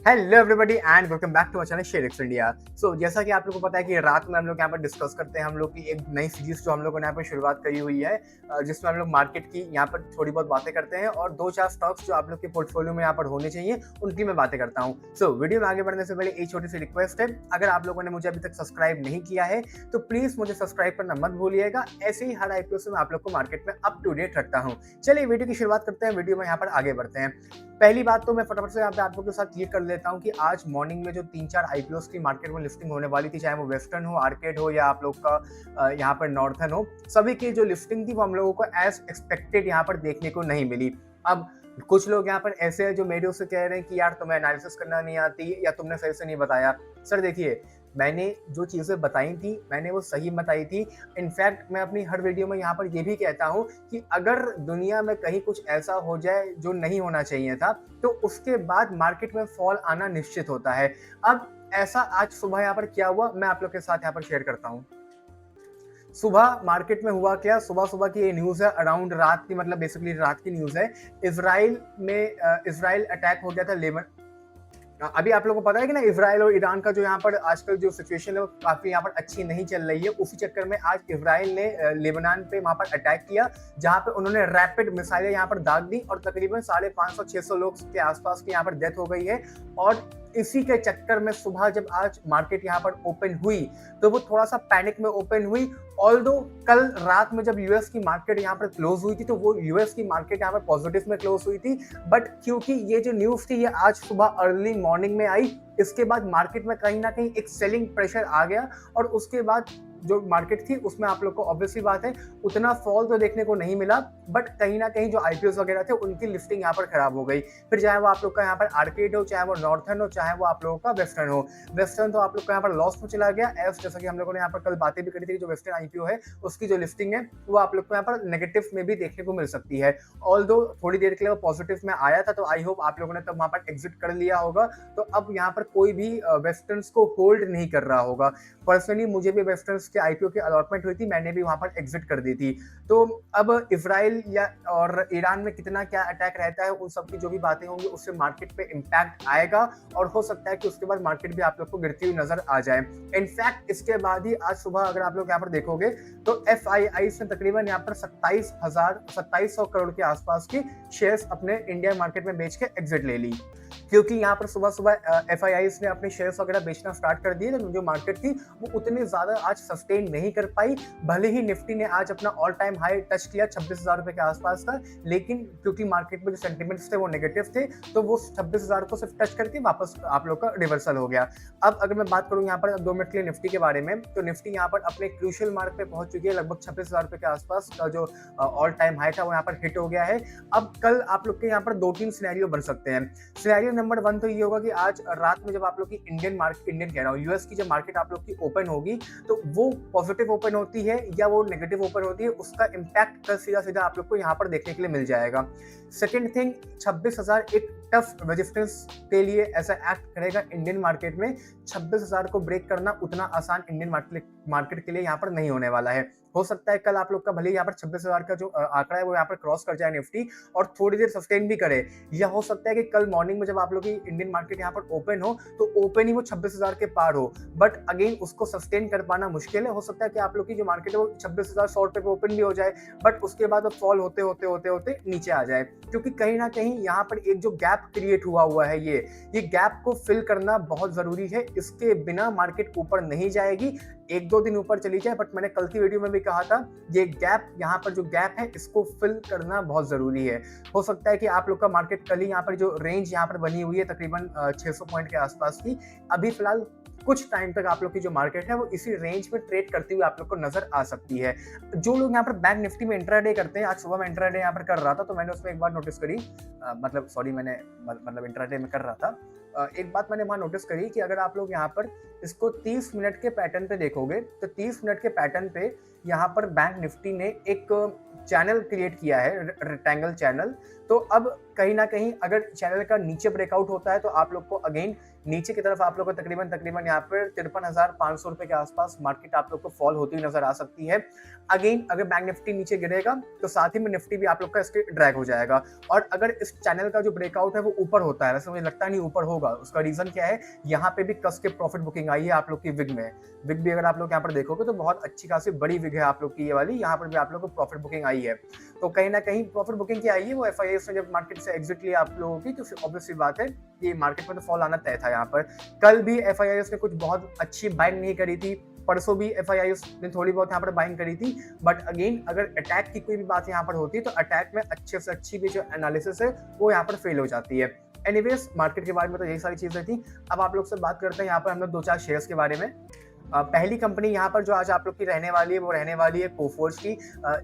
Hello everybody and welcome back to our channel ShareX India. So जैसा कि आप लोगों को पता है कि रात में हम लोग यहाँ पर डिस्कस करते हैं हम लोग की एक नई सीरीज जो हम लोगों ने यहाँ पर शुरुआत करी हुई है, जिसमें हम लोग मार्केट की यहाँ पर थोड़ी बहुत बातें करते हैं और दो चार स्टॉक्स जो आप लोग के पोर्टफोलियो में यहाँ पर होने चाहिए उनकी मैं बातें करता हूँ। सो वीडियो में आगे बढ़ने से पहले एक छोटी सी रिक्वेस्ट है, अगर आप लोगों ने मुझे अभी तक सब्सक्राइब नहीं किया है तो प्लीज मुझे सब्सक्राइब करना मत भूलिएगा। ऐसे ही हर आईपीओ से मैं आप लोग को मार्केट में अप टू डेट रखता हूँ। चलिए वीडियो की शुरुआत करते हैं, वीडियो में यहाँ पर आगे बढ़ते हैं। पहली बात तो मैं फटाफट से यहाँ पे आप लोगों के साथ क्लियर कर लेता हूँ कि आज मॉर्निंग में जो 3-4 आईपीओस की मार्केट में लिस्टिंग होने वाली थी, चाहे वो वेस्टर्न हो, आर्केड हो या आप लोग का यहाँ पर नॉर्थन हो, सभी की जो लिस्टिंग थी वो हम लोगों को एज एक्सपेक्टेड यहाँ पर देखने को नहीं मिली। अब कुछ लोग यहाँ पर ऐसे हैं जो मेरे से कह रहे हैं कि यार तुम्हें एनालिसिस करना नहीं आती या तुमने सही से नहीं बताया। सर देखिए, मैंने जो चीज़ें बताई थी मैंने वो सही बताई थी। इनफैक्ट मैं अपनी हर वीडियो में यहाँ पर ये भी कहता हूँ कि अगर दुनिया में कहीं कुछ ऐसा हो जाए जो नहीं होना चाहिए था तो उसके बाद मार्केट में फॉल आना निश्चित होता है। अब ऐसा आज सुबह यहाँ पर क्या हुआ मैं आप लोग के साथ यहाँ पर शेयर करता हूँ। सुबह मार्केट में हुआ क्या, सुबह सुबह की ये न्यूज़ है, अराउंड रात की, मतलब बेसिकली रात की न्यूज़ है। इजराइल अटैक हो गया था लेबन। अभी आप लोगों को पता है कि ना, इजराइल और ईरान का जो यहाँ पर आजकल जो सिचुएशन है वो काफी यहाँ पर अच्छी नहीं चल रही है। उसी चक्कर में आज इजराइल ने लेबनान पे वहां पर अटैक किया, जहां पे उन्होंने रैपिड मिसाइलें यहाँ पर दाग दी और तकरीबन 550-600 लोग के आसपास की यहाँ पर डेथ हो गई है। और इसी के चक्कर में सुबह जब आज मार्केट यहाँ पर ओपन हुई तो वो थोड़ा सा पैनिक में ओपन हुई। ऑल्दो कल रात में जब यूएस की मार्केट यहाँ पर क्लोज हुई थी तो वो यूएस की मार्केट यहाँ पर पॉजिटिव में क्लोज हुई थी, बट क्योंकि ये जो न्यूज थी ये आज सुबह अर्ली मॉर्निंग में आई, इसके बाद मार्केट में कहीं ना कहीं एक सेलिंग प्रेशर आ गया और उसके बाद जो मार्केट थी उसमें आप लोग को ऑब्वियसली बात है उतना फॉल तो देखने को नहीं मिला, बट कहीं ना कहीं जो आईपीओ वगैरह थे उनकी लिस्टिंग यहाँ पर खराब हो गई। फिर चाहे वो आप लोग का यहाँ पर आर्केड हो, चाहे वो नॉर्थन हो, चाहे वो आप लोगों का वेस्टर्न हो, वेस्टर्न तो आप लोग का यहाँ पर लॉस में चला गया एस, जैसा कि हम लोगों ने यहाँ पर कल बातें भी करी थी कि जो वेस्टर्न आईपीओ है उसकी जो लिस्टिंग है वो आप लोग को यहाँ पर नेगेटिव में भी देखने को मिल सकती है। ऑल्दो थोड़ी देर के लिए वो पॉजिटिव में आया था तो आई होप आप लोगों ने तब वहां पर एग्जिट कर लिया होगा, तो अब यहाँ पर कोई भी वेस्टर्न्स को होल्ड नहीं कर रहा होगा। पर्सनली मुझे भी वेस्टर्न्स के आईपीओ की अलॉटमेंट हुई थी, मैंने भी वहां पर एग्जिट कर दी थी। तो अब इजराइल या और ईरान में कितना क्या अटैक रहता है, उन सब की जो भी बातें होंगी उससे मार्केट पे इम्पैक्ट आएगा और हो सकता है कि उसके बाद मार्केट भी आप लोग को गिरती हुई नजर आ जाए। इनफैक्ट इसके बाद ही आज सुबह अगर आप लोग यहाँ पर देखोगे तो FII ने तकरीबन यहाँ पर 2700 करोड़ के आसपास की शेयर्स अपने इंडिया मार्केट में बेच के एग्जिट ले ली, क्योंकि यहाँ पर सुबह सुबह FII ने अपने शेयर्स वगैरह बेचना स्टार्ट कर दिए। तो जो मार्केट थी वो उतनी ज्यादा आज सस्टेन नहीं कर पाई, भले ही निफ्टी ने आज अपना ऑल टाइम हाई टच किया 26,000 रुपए के आसपास का, लेकिन क्योंकि मार्केट में जो सेंटिमेंट्स थे वो नेगेटिव थे तो वो 26,000 को सिर्फ टच करके वापस आप लोग का रिवर्सल हो गया। अब अगर मैं बात करूँ यहाँ पर 2 मिनट के लिए निफ्टी के बारे में, तो निफ्टी यहाँ पर अपने क्रूशियल मार्क पे पहुंच चुकी है, लगभग 26,000 रुपए के आसपास का जो ऑल टाइम हाई था वो यहाँ पर हिट हो गया है। अब कल आप लोग के यहाँ पर 2-3 सिनेरियो बन सकते हैं। सिनेरियो नंबर 1 तो ये होगा कि आज रात में जब आप लोग की इंडियन कह रहा हूँ, यूएस की जब मार्केट आप लोग की ओपन होगी तो वो पॉजिटिव ओपन होती है या वो नेगेटिव ओपन होती है, उसका इम्पैक्ट कल सीधा सीधा आप लोग को यहाँ पर देखने के लिए मिल जाएगा। सेकेंड थिंग, 26,000 एक टफ रेजिस्टेंस के लिए ऐसा एक्ट करेगा इंडियन मार्केट में। 26,000 को ब्रेक करना उतना आसान इंडियन मार्केट के लिए यहाँ पर नहीं होने वाला है। हो सकता है कल आप लोग का भले यहाँ पर 26,000 का जो आंकड़ा है वो यहाँ पर क्रॉस कर जाए निफ्टी और थोड़ी देर सस्टेन भी करे, या हो सकता है कि कल मॉर्निंग में जब आप लोग की इंडियन मार्केट यहाँ पर ओपन हो तो ओपन ही वो 26,000 के पार हो, बट अगेन उसको सस्टेन कर पाना मुश्किल है। हो सकता है कि आप लोग की जो मार्केट है वो 26,100 रुपए पे ओपन भी हो जाए, बट उसके बाद वो फॉल होते होते होते होते नीचे आ जाए, क्योंकि कहीं ना कहीं यहाँ पर एक जो गैप क्रिएट हुआ है ये गैप को फिल करना बहुत जरूरी है। इसके बिना मार्केट ऊपर नहीं जाएगी, 1-2 दिन ऊपर चली जाए, बट मैंने कल की वीडियो में भी कहा था ये गैप, यहाँ पर जो गैप है इसको फिल करना बहुत जरूरी है। हो सकता है कि आप लोग का मार्केट कल ही यहाँ पर जो रेंज यहाँ पर बनी हुई है तकरीबन 600 पॉइंट के आसपास की, अभी फिलहाल कुछ टाइम तक आप लोग की जो मार्केट है वो इसी रेंज में ट्रेड करती हुई आप लोग को नजर आ सकती है। जो लोग यहाँ पर बैंक निफ्टी में इंट्राडे करते हैं, आज सुबह मैं इंट्राडे यहाँ पर कर रहा था तो मैंने उसमें एक बात नोटिस करी, मैंने इंट्राडे में कर रहा था, एक बात मैंने वहां नोटिस करी कि अगर आप लोग यहाँ पर इसको 30 मिनट के पैटर्न पे देखोगे तो 30 मिनट के पैटर्न पे यहाँ पर बैंक निफ्टी ने एक चैनल क्रिएट किया है, रेक्टेंगल चैनल। तो अब कहीं ना कहीं अगर चैनल का नीचे ब्रेकआउट होता है तो आप लोग को अगेन नीचे की तरफ आप लोग को तकरीबन तकरीबन यहाँ पर 53,500 रुपए के आसपास मार्केट आप लोग को फॉल होती हुई नजर आ सकती है। अगेन अगर बैंक निफ्टी नीचे गिरेगा तो साथ ही में निफ्टी भी आप लोग का इसके ड्रैग हो जाएगा। और अगर इस चैनल का जो ब्रेकआउट है वो ऊपर होता है, वैसे मुझे लगता नहीं ऊपर होगा, उसका रीजन क्या है, यहाँ पे भी कस के प्रॉफिट बुकिंग आई है आप लोग की विग में। विग भी अगर आप लोग यहाँ पर देखोगे तो बहुत अच्छी खासी बड़ी विग है आप लोग की ये वाली, यहाँ पर भी आप लोग को प्रॉफिट बुकिंग आई है। तो कहीं ना कहीं प्रॉफिट बुकिंग क्या आई है, वो एफआईआईएस ने जब मार्केट से एग्जिट लिया आप लोगों की, तो ऑब्वियसली बात है कि मार्केट में तो फॉल आना तय था। यहाँ पर कल भी एफआईआईएस ने कुछ बहुत अच्छी बाइंग नहीं करी थी, परसों भी एफआईआईएस ने थोड़ी बहुत यहाँ पर बाइंग करी थी, बट अगेन अगर अटैक की कोई भी बात यहाँ पर होती है तो अटैक में अच्छे से अच्छी भी जो एनालिसिस है वो यहाँ पर फेल हो जाती है। एनीवेज मार्केट के बारे में तो यही सारी चीजें थी। अब आप लोग से बात करते हैं यहाँ पर हम लोग 2-4 शेयर्स के बारे में। पहली कंपनी यहाँ पर जो आज आप लोग की रहने वाली है वो रहने वाली है कोफोर्ज की।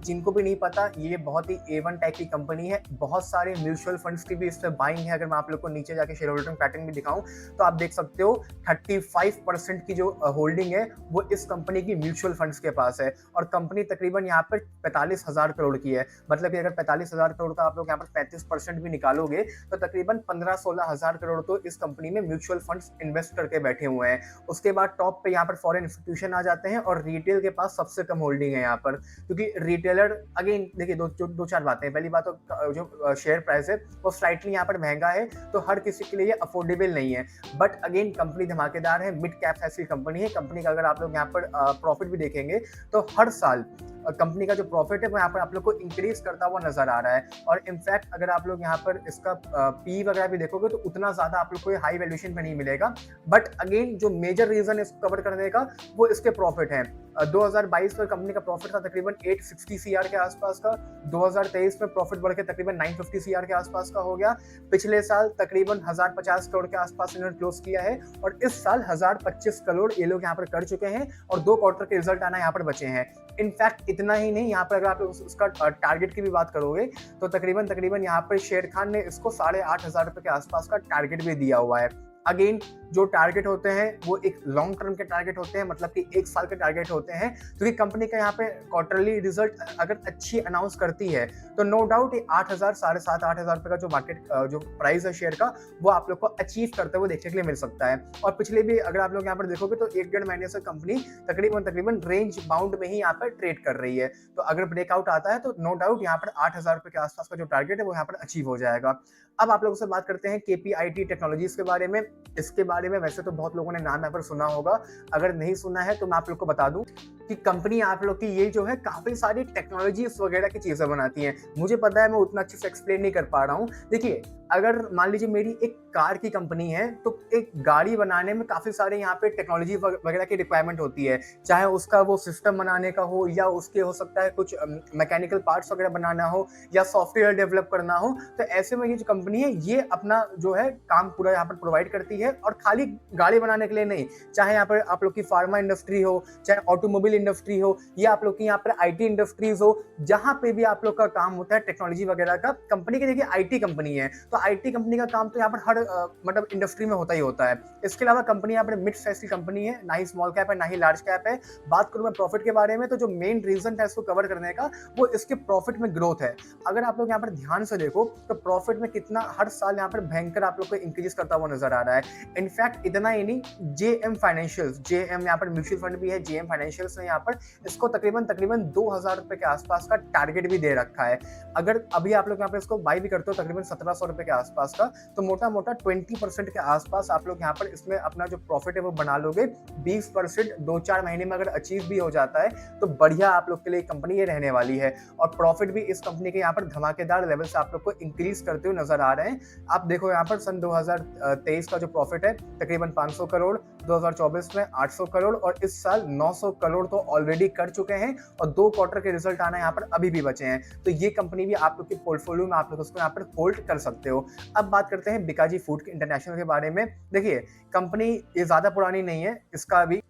जिनको भी नहीं पता, ये बहुत ही A1 टाइप की कंपनी है। बहुत सारे म्यूचुअल फंड्स की भी इस पर बाइंग है। अगर मैं आप लोग को नीचे जाके शेयर होल्डिंग पैटर्न भी दिखाऊं तो आप देख सकते हो 35% की जो होल्डिंग है वो इस कंपनी की म्यूचुअल फंड्स के पास है। और कंपनी तकरीबन यहाँ पर 45,000 करोड़ की है। मतलब कि अगर 45,000 करोड़ का आप लोग यहाँ पर 35% भी निकालोगे तो तकरीबन 15-16 हजार करोड़ तो इस कंपनी में म्यूचुअल फंड्स इन्वेस्ट करके बैठे हुए हैं। उसके बाद टॉप पे यहाँ पर फॉरेन इंस्टीट्यूशन आ जाते हैं और रिटेल के पास सबसे कम होल्डिंग है यहाँ पर, क्योंकि रिटेलर अगेन देखिए दो चार बातें हैं। पहली बात तो जो शेयर प्राइस है वो स्लाइटली यहाँ पर महंगा है, तो हर किसी के लिए ये अफोर्डेबल नहीं है। बट अगेन कंपनी धमाकेदार है, मिड कैप ऐसी कंपनी है। कंपनी का अगर आप लोग यहाँ पर प्रॉफिट भी देखेंगे तो हर साल कंपनी का जो प्रॉफिट है वो यहाँ पर आप लोग को इंक्रीज करता हुआ नजर आ रहा है। और इनफैक्ट अगर आप लोग यहाँ पर इसका पी वगैरह भी देखोगे तो उतना ज्यादा आप लोग को हाई वैल्यूएशन पे नहीं मिलेगा। बट अगेन जो मेजर रीजन इसको कवर करने का वो इसके प्रॉफिट है। 2022 में कंपनी का प्रॉफिट था तकरीबन 860 सीआर के आसपास का। 2023 में प्रॉफिट बढ़ के तकरीबन 950 सीआर के आसपास का हो गया। पिछले साल तकरीबन 1050 करोड़ के आसपास इन्होंने क्लोज किया है और इस साल 1025 करोड़ ये लोग यहाँ पर कर चुके हैं और 2 क्वार्टर के रिजल्ट आना यहाँ पर बचे हैं। इनफैक्ट इतना ही नहीं, यहाँ पर अगर आप उसका टारगेट की भी बात करोगे तो तकरीबन यहाँ पर शेर खान ने इसको 8,500 रुपए के आसपास का टारगेट भी दिया हुआ है। अगेन जो टारगेट होते हैं वो एक लॉन्ग टर्म के टारगेट होते हैं, मतलब कि 1 साल के टारगेट होते हैं। क्योंकि कंपनी का यहाँ पे क्वार्टरली रिजल्ट अगर अच्छी अनाउंस करती है तो नो डाउट 8,000 7,500 रुपए का जो मार्केट जो प्राइस है शेयर का वो आप लोग को अचीव करते हुए देखने के लिए मिल सकता है। और पिछले भी अगर आप लोग यहाँ पर देखोगे तो 1-1.5 महीने से कंपनी तकरीबन रेंज बाउंड में ही यहाँ पर ट्रेड कर रही है। तो अगर ब्रेकआउट आता है तो नो डाउट यहाँ पर 8,000 रुपए के आसपास का जो टारगेट है वो यहाँ पर अचीव हो जाएगा। अब आप लोगों से बात करते हैं KPIT टेक्नोलॉजीज के बारे में। इसके बारे में वैसे तो बहुत लोगों ने नाम यहाँ पर सुना होगा, अगर नहीं सुना है तो मैं आप लोग को बता दूं कि कंपनी आप लोग की ये जो है काफी सारी टेक्नोलॉजीज वगैरह की चीजें बनाती हैं। मुझे पता है मैं उतना अच्छे से एक्सप्लेन नहीं कर पा रहा हूँ। देखिए अगर मान लीजिए मेरी एक कार की कंपनी है तो एक गाड़ी बनाने में काफी सारे यहाँ पे टेक्नोलॉजी वगैरह की रिक्वायरमेंट होती है, चाहे उसका वो सिस्टम बनाने का हो या उसके हो सकता है कुछ मैकेनिकल पार्ट्स वगैरह बनाना हो या सॉफ्टवेयर डेवलप करना हो। तो ऐसे में ये जो कंपनी है ये अपना जो है काम पूरा यहाँ पर प्रोवाइड करती है। और खाली गाड़ी बनाने के लिए नहीं, चाहे यहाँ पर आप लोग की फार्मा इंडस्ट्री हो, चाहे ऑटोमोबाइल इंडस्ट्री हो या आप लोग की यहाँ पर IT इंडस्ट्रीज हो, जहां पे भी आप लोग का काम होता है टेक्नोलॉजी वगैरह का। कंपनी की देखिए IT कंपनी है तो IT कंपनी का काम तो यहाँ पर हर मतलब इंडस्ट्री में होता ही होता है। इसके अलावा कंपनी यहाँ पर मिड साइज की कंपनी है, ना ही स्मॉल कैप है ना ही लार्ज कैप है। बात करूं मैं प्रॉफिट के बारे में तो जो मेन रीजन है इसको कवर करने का वो इसके प्रॉफिट में ग्रोथ है। अगर आप लोग यहाँ पर ध्यान से देखो तो प्रॉफिट में कितना हर साल यहाँ पर भयंकर आप लोग को इंक्रीज करता हुआ नजर आ रहा है। इनफैक्ट इतना ही नहीं, JM फाइनेंशियल्स, JM यहाँ पर म्यूचुअल फंड भी है, JM फाइनेंशियल्स ने यहाँ पर इसको तकरीबन 2,000 रुपए के आसपास का टारगेट भी दे रखा है। अगर अभी आप लोग यहाँ पे इसको बाई भी करते हो तकरीबन 1,700 रुपए के आसपास का, तो मोटा मोटा 20% के आसपास आप लोग यहाँ पर इसमें अपना जो प्रॉफिट है वो बना लोगे। 20% 2-4 महीने में अगर अचीव भी हो जाता है तो बढ़िया आप लोग के लिए कंपनी ये रहने वाली है। और प्रॉफिट भी इस कंपनी के यहाँ पर धमाकेदार लेवल से आप लोग को इंक्रीज करते हुए नजर आ रहे हैं। आप देखो यहाँ पर सन 2023 का जो प्रॉफिट है तकरीबन 500 करोड़, 2024 में 800 करोड़ और इस साल 900 करोड़ तो ऑलरेडी कर चुके हैं और 2 क्वार्टर के रिजल्ट आना यहाँ पर अभी भी बचे हैं। तो ये कंपनी भी आप लोग के पोर्टफोलियो में आप लोग उसको यहाँ पर होल्ड कर सकते हो। अब बात करते हैं बिकाजी फूड इंटरनेशनल के बारे में। देखिए कंपनी ये ज्यादा पुरानी नहीं है, इसका अभी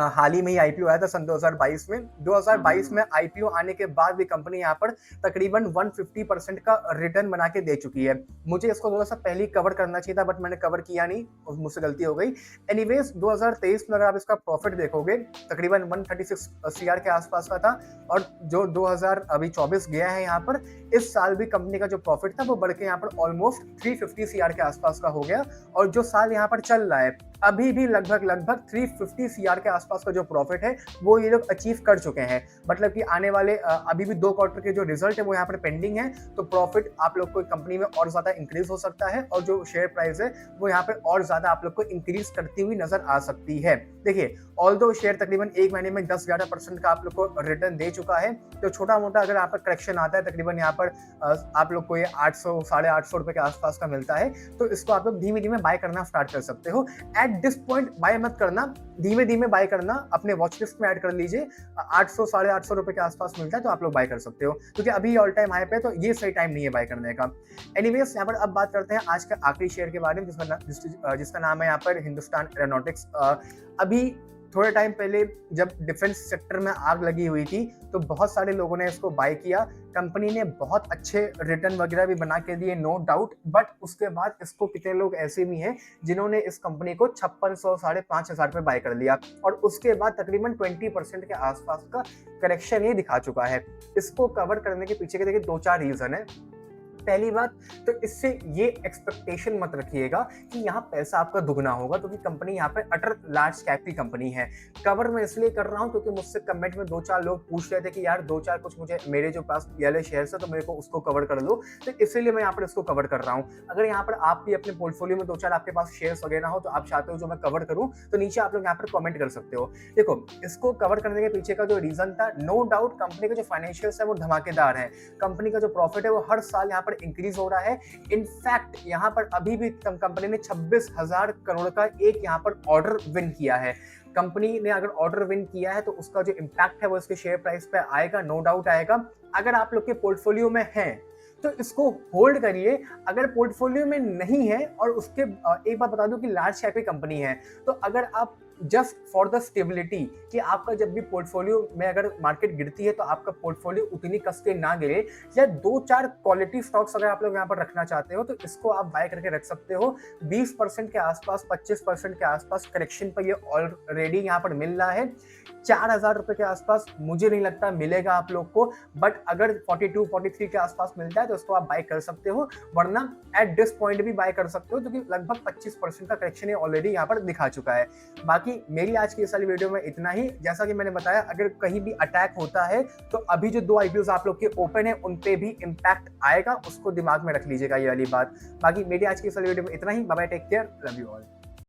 हाल ही में ही आईपीओ आया था सन 2022 में। 2022 में आईपीओ आने के बाद भी कंपनी यहाँ पर तकरीबन 150% का रिटर्न बना के दे चुकी है। मुझे इसको थोड़ा सा पहले ही कवर करना चाहिए था, बट मैंने कवर किया नहीं, मुझसे गलती हो गई। एनीवेज 2023 में अगर आप इसका प्रॉफिट देखोगे तकरीबन 136 सीआर के आसपास का था, और जो 2024 गया है यहाँ पर, इस साल भी कंपनी का जो प्रॉफिट था वो बढ़ के यहाँ पर ऑलमोस्ट 350 सीआर के आसपास का हो गया। और जो साल यहाँ पर चल रहा है अभी भी लगभग 350 सीआर के आसपास का जो प्रॉफिट है वो ये लोग अचीव कर चुके हैं। मतलब कि आने वाले अभी भी 2 क्वार्टर के जो रिजल्ट है वो यहाँ पर पेंडिंग है, तो प्रॉफिट आप लोग को कंपनी में और ज्यादा इंक्रीज हो सकता है, और जो शेयर प्राइस है वो यहाँ पर और ज्यादा आप लोग को इंक्रीज करती हुई नजर आ सकती है। देखिए, ऑल्दो शेयर तकरीबन 1 महीने में 10-11% का आप लोग को रिटर्न दे चुका है, तो छोटा मोटा अगर आप पर करेक्शन आता है तकरीबन यहाँ पर आप लोग को ये 800 850 रुपए के आसपास का मिलता है, तो इसको आप लोग धीमे धीमे बाय करना स्टार्ट कर सकते हो। एट दिस पॉइंट बाय मत करना, धीमे धीमे बाय करना, अपने वॉच लिस्ट में ऐड कर लीजिए। 800 850 रुपए के आसपास मिलता है तो आप लोग बाय कर सकते हो, क्योंकि अभी ऑल टाइम हाई पे है, तो ये सही टाइम नहीं है बाय करने का। एनीवेज, यहाँ पर अब बात करते हैं आज का आखिरी शेयर के बारे में, जिसका नाम है यहाँ पर हिंदुस्तान एरोनॉटिक्स। अभी थोड़े टाइम पहले जब डिफेंस सेक्टर में आग लगी हुई थी तो बहुत सारे लोगों ने इसको बाय किया। कंपनी ने बहुत अच्छे रिटर्न वगैरह भी बना के दिए, नो डाउट, बट उसके बाद इसको कितने लोग ऐसे भी हैं जिन्होंने इस कंपनी को 5600 5,500 पे बाय कर लिया, और उसके बाद तकरीबन 20% के आसपास का करेक्शन ये दिखा चुका है। इसको कवर करने के पीछे के देखिए 2-4 रीजन है। पहली बात तो इससे ये एक्सपेक्टेशन मत रखिएगा कि यहाँ पैसा आपका दुगना होगा, क्योंकि कंपनी यहाँ पे अटर लार्ज कैप की कंपनी है। कवर मैं इसलिए कर रहा हूँ क्योंकि मुझसे कमेंट में 2-4 लोग पूछ रहे थे कि यार 2-4 कुछ मुझे मेरे जो पास वाले शेयर्स है तो मेरे को उसको कवर कर लो, तो इसीलिए मैं यहाँ पर इसको कवर कर रहा हूँ। अगर यहाँ पर आप भी अपने पोर्टफोलियो में 2-4 आपके पास शेयर्स वगैरह हो तो आप चाहते हो जो मैं कवर करूँ, तो नीचे आप लोग यहाँ पर कॉमेंट कर सकते हो। देखो, इसको कवर करने के पीछे का जो रीजन था, नो डाउट कंपनी का जो फाइनेंशियल्स है वो धमाकेदार है। कंपनी का जो प्रॉफिट है वो हर साल यहाँ पर इंक्रीज हो रहा है। इनफैक्ट यहाँ पर अभी भी कंपनी ने 26,000 करोड़ का एक यहाँ पर ऑर्डर विन किया है। कंपनी ने अगर ऑर्डर विन किया है तो उसका जो इम्पैक्ट है वो इसके शेयर प्राइस पे आएगा, नो डाउट आएगा। अगर आप लोग के पोर्टफोलियो में है तो इसको होल्ड करिए। अगर पोर्टफोलियो में नहीं है, और उसके एक बात बता दूं कि लार्ज कैप की कंपनी है, तो अगर आप जस्ट फॉर द स्टेबिलिटी कि आपका जब भी पोर्टफोलियो में अगर मार्केट गिरती है तो आपका पोर्टफोलियो उतनी कस के ना गिरे, या 2-4 क्वालिटी स्टॉक्स अगर आप लोग यहाँ पर रखना चाहते हो तो इसको आप बाय करके रख सकते हो। 20% के आसपास, 25% के आसपास करेक्शन पर ये ऑलरेडी यहाँ पर मिल रहा है। 4,000 रुपए के आसपास मुझे नहीं लगता मिलेगा आप लोग को, बट अगर 42-43 के आसपास मिलता है तो उसको आप बाय कर सकते हो, वरना एट दिस पॉइंट भी बाय कर सकते हो, क्योंकि लगभग 25% का करेक्शन ऑलरेडी यहाँ पर दिखा चुका है। बाकी मेरी आज की इस वाली वीडियो में इतना ही। जैसा कि मैंने बताया, अगर कहीं भी अटैक होता है तो अभी जो 2 आईपीओ आप लोग के ओपन है उन पे भी इम्पैक्ट आएगा, उसको दिमाग में रख लीजिएगा ये वाली बात। बाकी मेरी आज की इस वाली वीडियो में इतना ही। Bye bye, take care, love you all.